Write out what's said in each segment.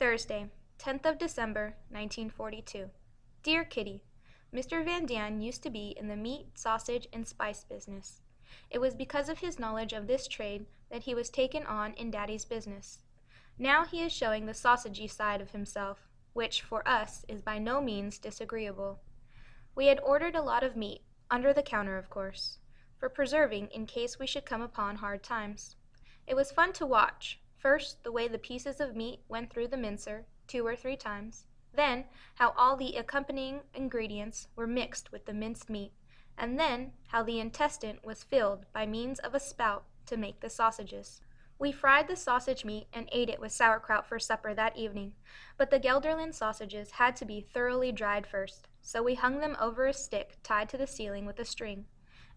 Thursday, 10th of December, 1942. Dear Kitty, Mr. Van Daan used to be in the meat, sausage, and spice business. It was because of his knowledge of this trade that he was taken on in Daddy's business. Now he is showing the sausagey side of himself, which, for us, is by no means disagreeable. We had ordered a lot of meat, under the counter of course, for preserving in case we should come upon hard times. It was fun to watch, first the way the pieces of meat went through the mincer 2 or 3 times, then how all the accompanying ingredients were mixed with the minced meat, and then how the intestine was filled by means of a spout to make the sausages. We fried the sausage meat and ate it with sauerkraut for supper that evening, but the Gelderland sausages had to be thoroughly dried first, so we hung them over a stick tied to the ceiling with a string.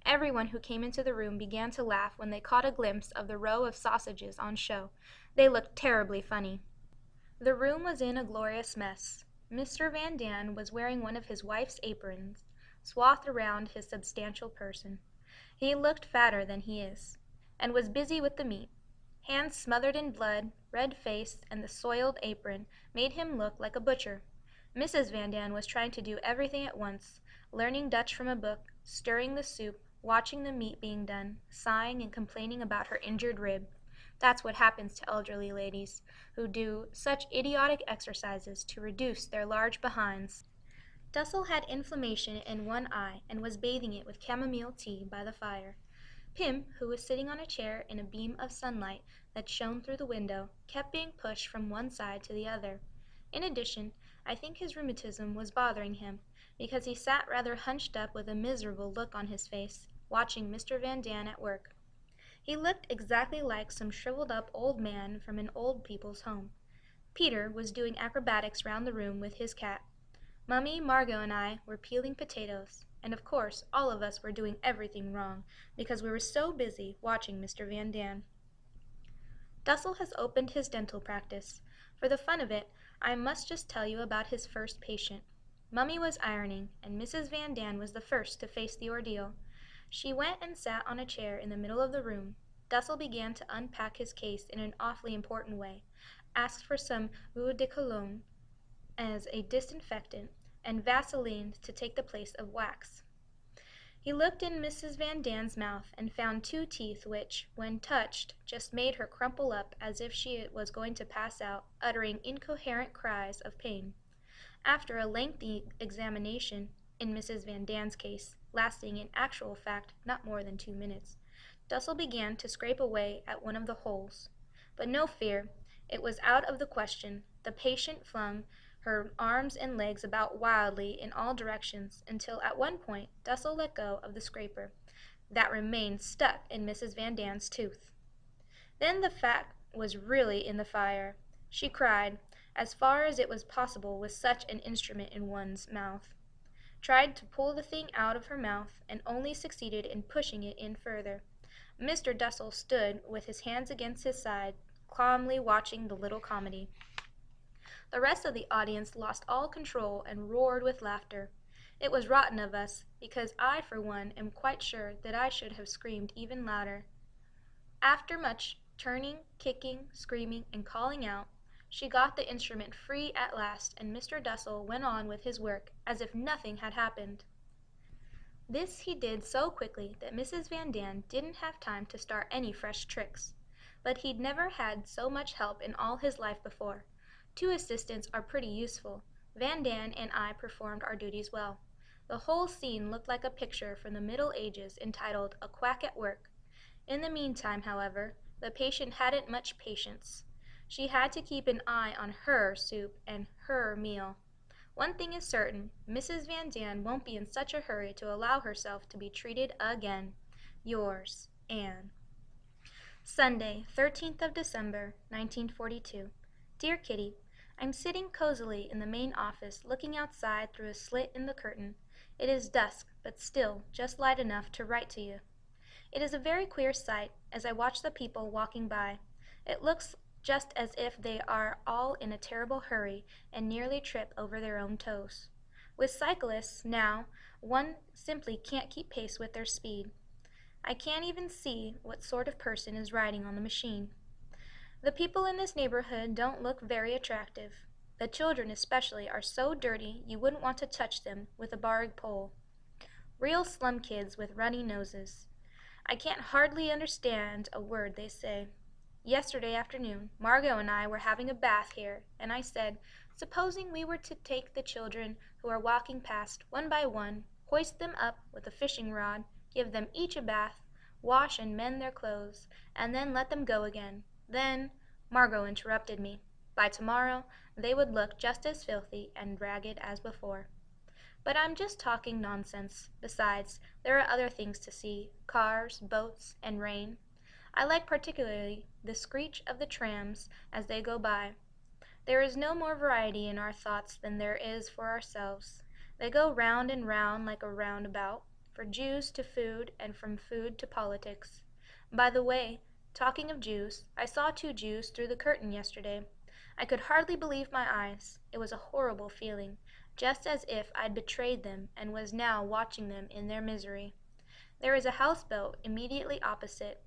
Everyone who came into the room began to laugh when they caught a glimpse of the row of sausages on show. They looked terribly funny. The room was in a glorious mess. Mr. Van Daan was wearing one of his wife's aprons, swathed around his substantial person. He looked fatter than he is, and was busy with the meat. Hands smothered in blood, red face, and the soiled apron made him look like a butcher. Mrs. Van Daan was trying to do everything at once, learning Dutch from a book, stirring the soup, watching the meat being done, sighing and complaining about her injured rib. That's what happens to elderly ladies, who do such idiotic exercises to reduce their large behinds. Dussel had inflammation in one eye and was bathing it with chamomile tea by the fire. Pim, who was sitting on a chair in a beam of sunlight that shone through the window, kept being pushed from one side to the other. In addition, I think his rheumatism was bothering him, because he sat rather hunched up with a miserable look on his face, watching Mr. Van Daan at work. He looked exactly like some shriveled-up old man from an old people's home. Peter was doing acrobatics round the room with his cat. Mummy, Margot, and I were peeling potatoes, and of course all of us were doing everything wrong, because we were so busy watching Mr. Van Daan. Dussel has opened his dental practice. For the fun of it, I must just tell you about his first patient. Mummy was ironing, and Mrs. Van Daan was the first to face the ordeal. She went and sat on a chair in the middle of the room. Dussel began to unpack his case in an awfully important way, asked for some eau de cologne as a disinfectant, and Vaseline to take the place of wax. He looked in Mrs. Van Daan's mouth and found 2 teeth which, when touched, just made her crumple up as if she was going to pass out, uttering incoherent cries of pain. After a lengthy examination, in Mrs. Van Daan's case, lasting in actual fact not more than 2 minutes, Dussel began to scrape away at one of the holes. But no fear, it was out of the question. The patient flung her arms and legs about wildly in all directions until at one point Dussel let go of the scraper that remained stuck in Mrs. Van Daan's tooth. Then the fat was really in the fire. She cried, as far as it was possible with such an instrument in one's mouth, tried to pull the thing out of her mouth, and only succeeded in pushing it in further. Mr. Dussel stood with his hands against his side, calmly watching the little comedy. The rest of the audience lost all control and roared with laughter. It was rotten of us, because I, for one, am quite sure that I should have screamed even louder. After much turning, kicking, screaming, and calling out, she got the instrument free at last, and Mr. Dussel went on with his work as if nothing had happened. This he did so quickly that Mrs. Van Daan didn't have time to start any fresh tricks. But he'd never had so much help in all his life before. 2 assistants are pretty useful. Van Daan and I performed our duties well. The whole scene looked like a picture from the Middle Ages entitled A Quack at Work. In the meantime, however, the patient hadn't much patience. She had to keep an eye on her soup and her meal. One thing is certain, Mrs. Van Daan won't be in such a hurry to allow herself to be treated again. Yours, Anne. Sunday, 13th of December, 1942. Dear Kitty, I'm sitting cozily in the main office looking outside through a slit in the curtain. It is dusk, but still just light enough to write to you. It is a very queer sight as I watch the people walking by. It looks just as if they are all in a terrible hurry and nearly trip over their own toes. With cyclists, now, one simply can't keep pace with their speed. I can't even see what sort of person is riding on the machine. The people in this neighborhood don't look very attractive. The children especially are so dirty you wouldn't want to touch them with a barg pole. Real slum kids with runny noses. I can't hardly understand a word they say. Yesterday afternoon, Margot and I were having a bath here, and I said, supposing we were to take the children who are walking past one by one, hoist them up with a fishing rod, give them each a bath, wash and mend their clothes, and then let them go again. Then, Margot interrupted me. By tomorrow, they would look just as filthy and ragged as before. But I'm just talking nonsense. Besides, there are other things to see, cars, boats, and rain. I like particularly the screech of the trams as they go by. There is no more variety in our thoughts than there is for ourselves. They go round and round like a roundabout, from Jews to food, and from food to politics. By the way, talking of Jews, I saw 2 Jews through the curtain yesterday. I could hardly believe my eyes. It was a horrible feeling, just as if I'd betrayed them and was now watching them in their misery. There is a houseboat immediately opposite,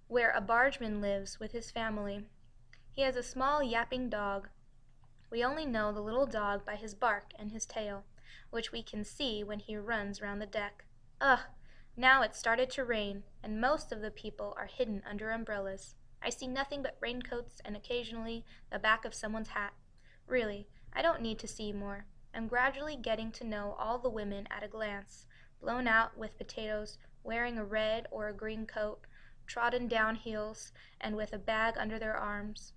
where a bargeman lives with his family. He has a small yapping dog. We only know the little dog by his bark and his tail, which we can see when he runs round the deck. Ugh! Now it's started to rain, and most of the people are hidden under umbrellas. I see nothing but raincoats and occasionally the back of someone's hat. Really, I don't need to see more. I'm gradually getting to know all the women at a glance, blown out with potatoes, wearing a red or a green coat, trodden down heels, and with a bag under their arms.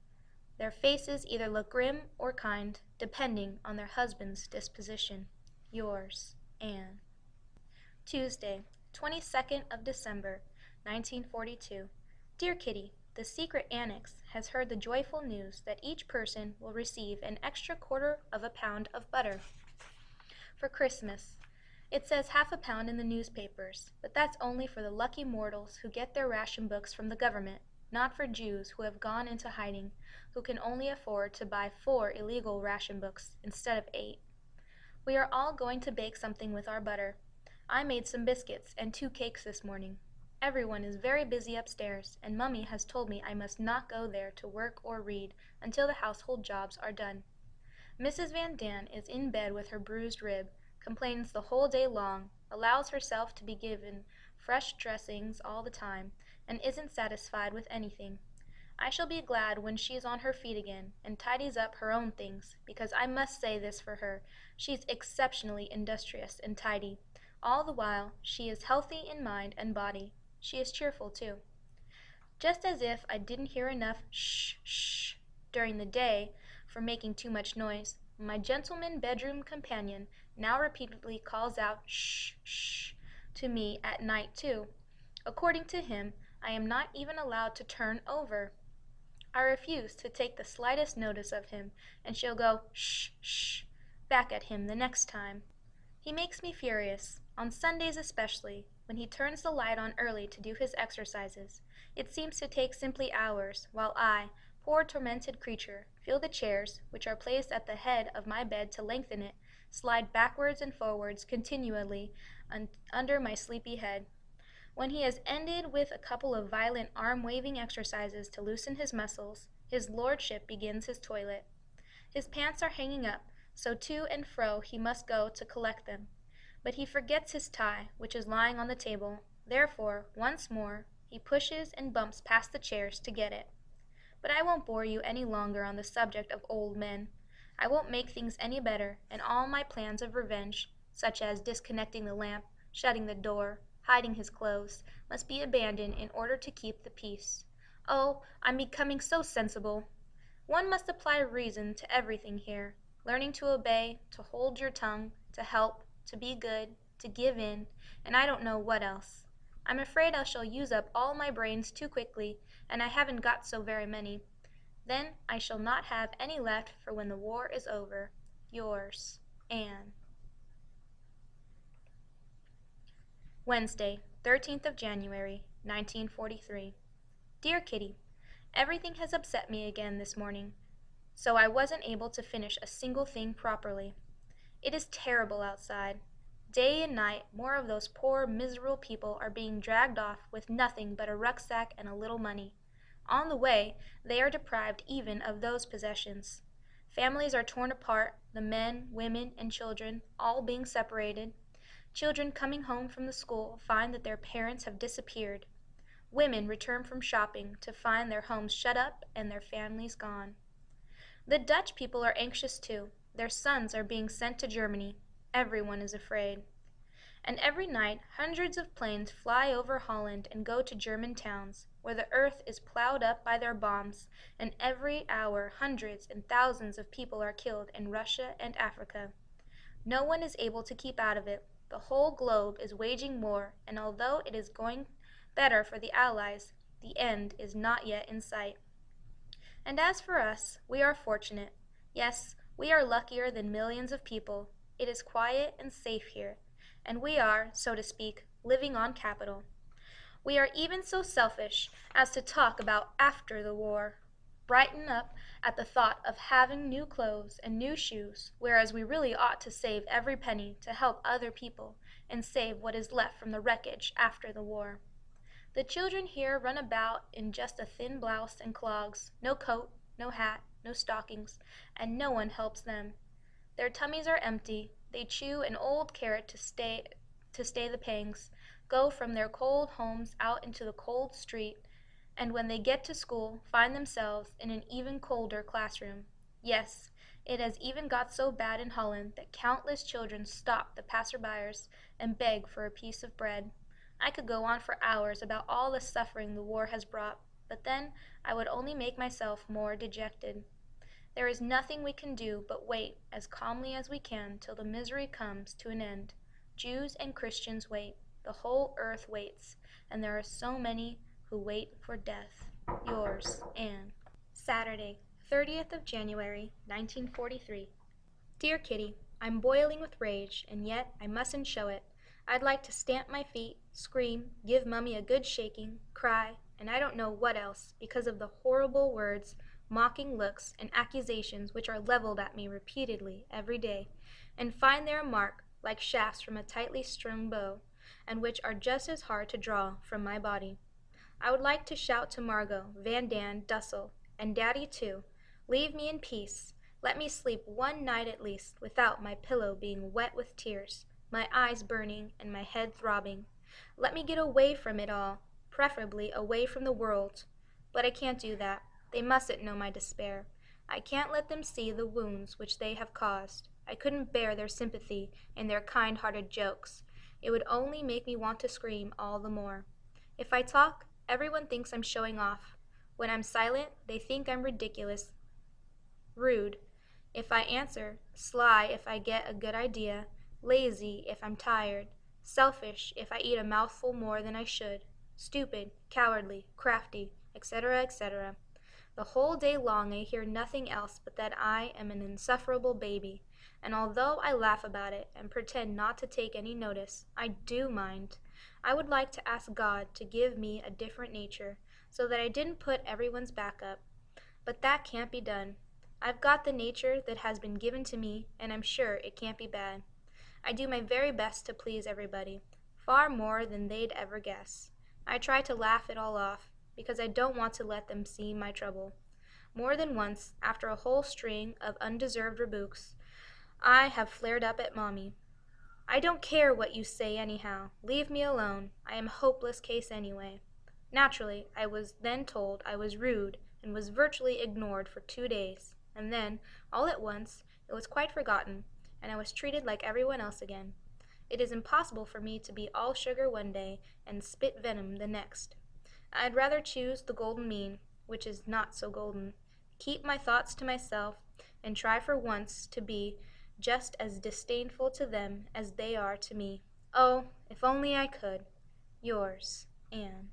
Their faces either look grim or kind, depending on their husband's disposition. Yours, Anne. Tuesday, 22nd of December, 1942. Dear Kitty, the secret annex has heard the joyful news that each person will receive an extra quarter of a pound of butter for Christmas. It says half a pound in the newspapers, but that's only for the lucky mortals who get their ration books from the government, not for Jews who have gone into hiding, who can only afford to buy 4 illegal ration books instead of 8. We are all going to bake something with our butter. I made some biscuits and 2 cakes this morning. Everyone is very busy upstairs, and Mummy has told me I must not go there to work or read until the household jobs are done. Mrs. Van Daan is in bed with her bruised rib, complains the whole day long, allows herself to be given fresh dressings all the time, and isn't satisfied with anything. I shall be glad when she is on her feet again and tidies up her own things, because I must say this for her, she's exceptionally industrious and tidy. All the while, she is healthy in mind and body. She is cheerful, too. Just as if I didn't hear enough shh, shh during the day for making too much noise, my gentleman bedroom companion now repeatedly calls out shh, shh to me at night, too. According to him, I am not even allowed to turn over. I refuse to take the slightest notice of him, and shall go shh, shh back at him the next time. He makes me furious, on Sundays especially, when he turns the light on early to do his exercises. It seems to take simply hours, while I, poor tormented creature, feel the chairs, which are placed at the head of my bed to lengthen it, slide backwards and forwards continually under my sleepy head. When he has ended with a couple of violent arm-waving exercises to loosen his muscles, his lordship begins his toilet. His pants are hanging up, so to and fro he must go to collect them. But he forgets his tie, which is lying on the table. Therefore, once more, he pushes and bumps past the chairs to get it. But I won't bore you any longer on the subject of old men. I won't make things any better, and all my plans of revenge, such as disconnecting the lamp, shutting the door, hiding his clothes, must be abandoned in order to keep the peace. Oh, I'm becoming so sensible. One must apply reason to everything here, learning to obey, to hold your tongue, to help, to be good, to give in, and I don't know what else. I'm afraid I shall use up all my brains too quickly, and I haven't got so very many. Then I shall not have any left for when the war is over. Yours, Anne. Wednesday, 13th of January, 1943. Dear Kitty, everything has upset me again this morning, so I wasn't able to finish a single thing properly. It is terrible outside. Day and night, more of those poor, miserable people are being dragged off with nothing but a rucksack and a little money. On the way, they are deprived even of those possessions. Families are torn apart, the men, women, and children all being separated. Children coming home from the school find that their parents have disappeared. Women return from shopping to find their homes shut up and their families gone. The Dutch people are anxious too. Their sons are being sent to Germany. Everyone is afraid. And every night hundreds of planes fly over Holland and go to German towns, where the earth is plowed up by their bombs, and every hour hundreds and thousands of people are killed in Russia and Africa. No one is able to keep out of it. The whole globe is waging war, and although it is going better for the Allies, the end is not yet in sight. And as for us, we are fortunate. Yes, we are luckier than millions of people. It is quiet and safe here, and we are, so to speak, living on capital. We are even so selfish as to talk about after the war, brighten up at the thought of having new clothes and new shoes, whereas we really ought to save every penny to help other people and save what is left from the wreckage after the war. The children here run about in just a thin blouse and clogs, no coat, no hat, no stockings, and no one helps them. Their tummies are empty. They chew an old carrot to stay the pangs, go from their cold homes out into the cold street, and when they get to school, find themselves in an even colder classroom. Yes, it has even got so bad in Holland that countless children stop the passerbyers and beg for a piece of bread. I could go on for hours about all the suffering the war has brought, but then I would only make myself more dejected. There is nothing we can do but wait as calmly as we can till the misery comes to an end. Jews and Christians wait. The whole earth waits, and there are so many who wait for death. Yours, Anne. Saturday, 30th of January, 1943. Dear Kitty, I'm boiling with rage, and yet I mustn't show it. I'd like to stamp my feet, scream, give Mummy a good shaking, cry, and I don't know what else, because of the horrible words, mocking looks, and accusations which are leveled at me repeatedly every day, and find there a mark, like shafts from a tightly strung bow, and which are just as hard to draw from my body. I would like to shout to Margot, Van Dan, Dussel, and Daddy too, leave me in peace. Let me sleep one night at least without my pillow being wet with tears, my eyes burning and my head throbbing. Let me get away from it all, preferably away from the world. But I can't do that. They mustn't know my despair. I can't let them see the wounds which they have caused. I couldn't bear their sympathy and their kind-hearted jokes. It would only make me want to scream all the more. If I talk, everyone thinks I'm showing off. When I'm silent, they think I'm ridiculous, rude. If I answer, sly if I get a good idea, lazy if I'm tired, selfish if I eat a mouthful more than I should, stupid, cowardly, crafty, etc., etc. The whole day long I hear nothing else but that I am an insufferable baby, and although I laugh about it and pretend not to take any notice, I do mind. I would like to ask God to give me a different nature, so that I didn't put everyone's back up. But that can't be done. I've got the nature that has been given to me, and I'm sure it can't be bad. I do my very best to please everybody, far more than they'd ever guess. I try to laugh it all off, because I don't want to let them see my trouble. More than once, after a whole string of undeserved rebukes, I have flared up at Mommy. I don't care what you say anyhow. Leave me alone. I am a hopeless case anyway. Naturally, I was then told I was rude and was virtually ignored for 2 days, and then, all at once, it was quite forgotten, and I was treated like everyone else again. It is impossible for me to be all sugar one day and spit venom the next. I'd rather choose the golden mean, which is not so golden, keep my thoughts to myself, and try for once to be just as disdainful to them as they are to me. Oh, if only I could. Yours, Anne.